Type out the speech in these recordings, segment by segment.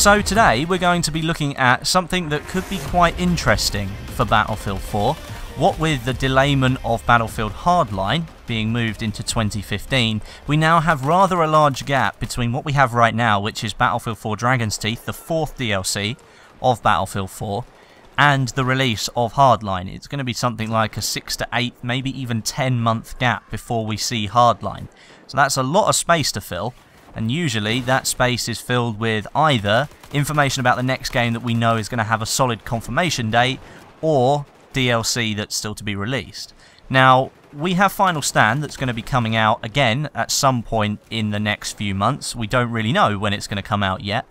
So today we're going to be looking at something that could be quite interesting for Battlefield 4. What with the delayment of Battlefield Hardline being moved into 2015, we now have rather a large gap between what we have right now, which is Battlefield 4 Dragon's Teeth, the 4th DLC of Battlefield 4, and the release of Hardline. It's going to be something like a 6 to 8, maybe even 10-month gap before we see Hardline. So that's a lot of space to fill, and usually that space is filled with either information about the next game that we know is going to have a solid confirmation date, or DLC that's still to be released. Now, we have Final Stand that's going to be coming out again at some point in the next few months. We don't really know when it's going to come out yet,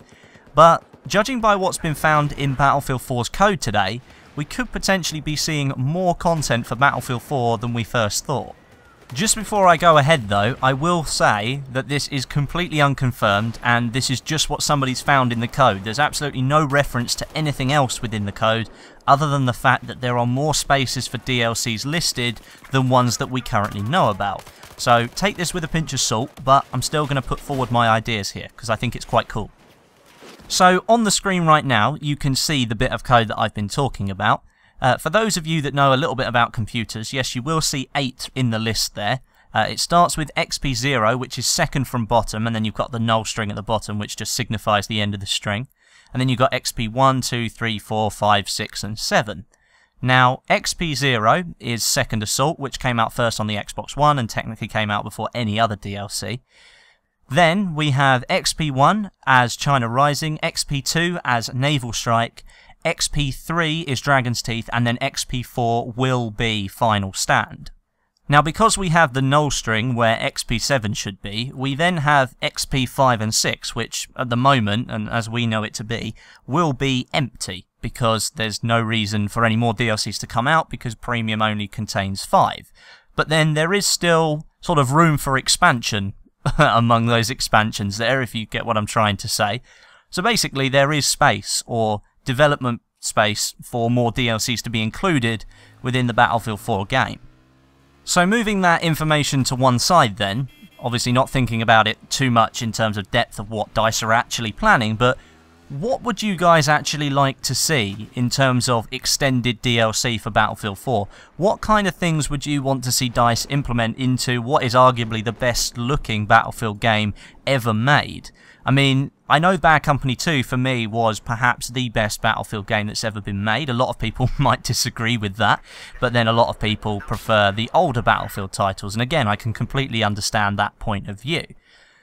but judging by what's been found in Battlefield 4's code today, we could potentially be seeing more content for Battlefield 4 than we first thought. Just before I go ahead though, I will say that this is completely unconfirmed and this is just what somebody's found in the code. There's absolutely no reference to anything else within the code other than the fact that there are more spaces for DLCs listed than ones that we currently know about. So take this with a pinch of salt, but I'm still going to put forward my ideas here because I think it's quite cool. So on the screen right now you can see the bit of code that I've been talking about. For those of you that know a little bit about computers, yes, you will see 8 in the list there. It starts with XP0, which is second from bottom, and then you've got the null string at the bottom, which just signifies the end of the string. And then you've got XP1, 2, 3, 4, 5, 6, and 7. Now, XP0 is Second Assault, which came out first on the Xbox One and technically came out before any other DLC. Then we have XP1 as China Rising, XP2 as Naval Strike, XP3 is Dragon's Teeth, and then XP4 will be Final Stand. Now, because we have the null string where XP7 should be, we then have XP5 and 6, which at the moment, and as we know it to be, will be empty, because there's no reason for any more DLCs to come out, because Premium only contains 5. But then there is still sort of room for expansion among those expansions there, if you get what I'm trying to say. So basically there is space, or development space, for more DLCs to be included within the Battlefield 4 game. So moving that information to one side then, obviously not thinking about it too much in terms of depth of what DICE are actually planning, but what would you guys actually like to see in terms of extended DLC for Battlefield 4? What kind of things would you want to see DICE implement into what is arguably the best looking Battlefield game ever made? I mean, I know Bad Company 2 for me was perhaps the best Battlefield game that's ever been made. A lot of people might disagree with that, but then a lot of people prefer the older Battlefield titles, and again, I can completely understand that point of view.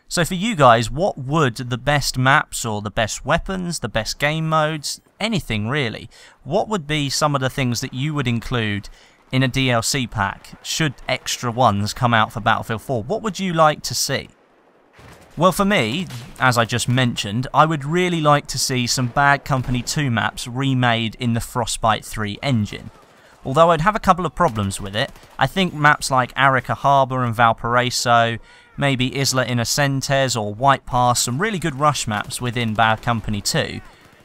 So for you guys, what would the best maps or the best weapons, the best game modes, anything really, what would be some of the things that you would include in a DLC pack should extra ones come out for Battlefield 4? What would you like to see? Well, for me, as I just mentioned, I would really like to see some Bad Company 2 maps remade in the Frostbite 3 engine. Although I'd have a couple of problems with it, I think maps like Arica Harbour and Valparaiso, maybe Isla Inocentes or White Pass, some really good rush maps within Bad Company 2,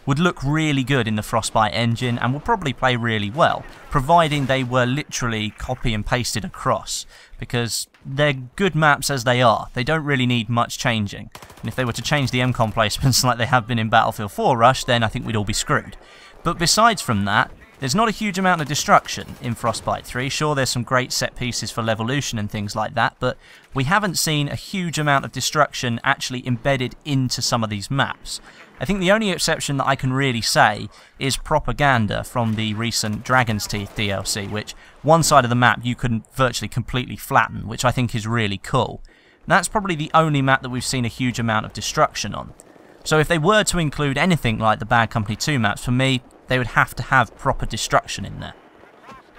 would look really good in the Frostbite engine and would probably play really well, providing they were literally copy and pasted across, because they're good maps as they are. They don't really need much changing, and if they were to change the MCOM placements like they have been in Battlefield 4 Rush, then I think we'd all be screwed. But besides from that, there's not a huge amount of destruction in Frostbite 3. Sure, there's some great set pieces for Levolution and things like that, but we haven't seen a huge amount of destruction actually embedded into some of these maps. I think the only exception that I can really say is Propaganda from the recent Dragon's Teeth DLC, which one side of the map you can virtually completely flatten, which I think is really cool. And that's probably the only map that we've seen a huge amount of destruction on. So if they were to include anything like the Bad Company 2 maps, for me, they would have to have proper destruction in there.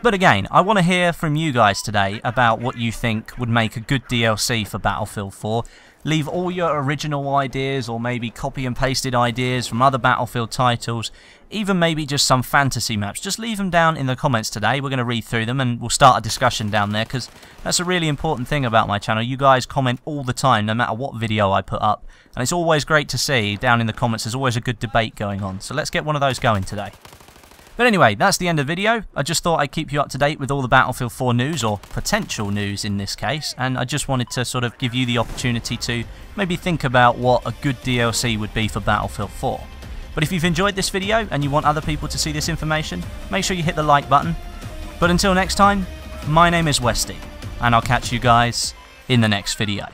But again, I want to hear from you guys today about what you think would make a good DLC for Battlefield 4. Leave all your original ideas or maybe copy and pasted ideas from other Battlefield titles, even maybe just some fantasy maps. Just leave them down in the comments today. We're going to read through them and we'll start a discussion down there, because that's a really important thing about my channel. You guys comment all the time, no matter what video I put up, and it's always great to see down in the comments. There's always a good debate going on, so let's get one of those going today. But anyway, that's the end of the video. I just thought I'd keep you up to date with all the Battlefield 4 news, or potential news in this case, and I just wanted to sort of give you the opportunity to maybe think about what a good DLC would be for Battlefield 4. But if you've enjoyed this video and you want other people to see this information, make sure you hit the like button. But until next time, my name is Westy, and I'll catch you guys in the next video.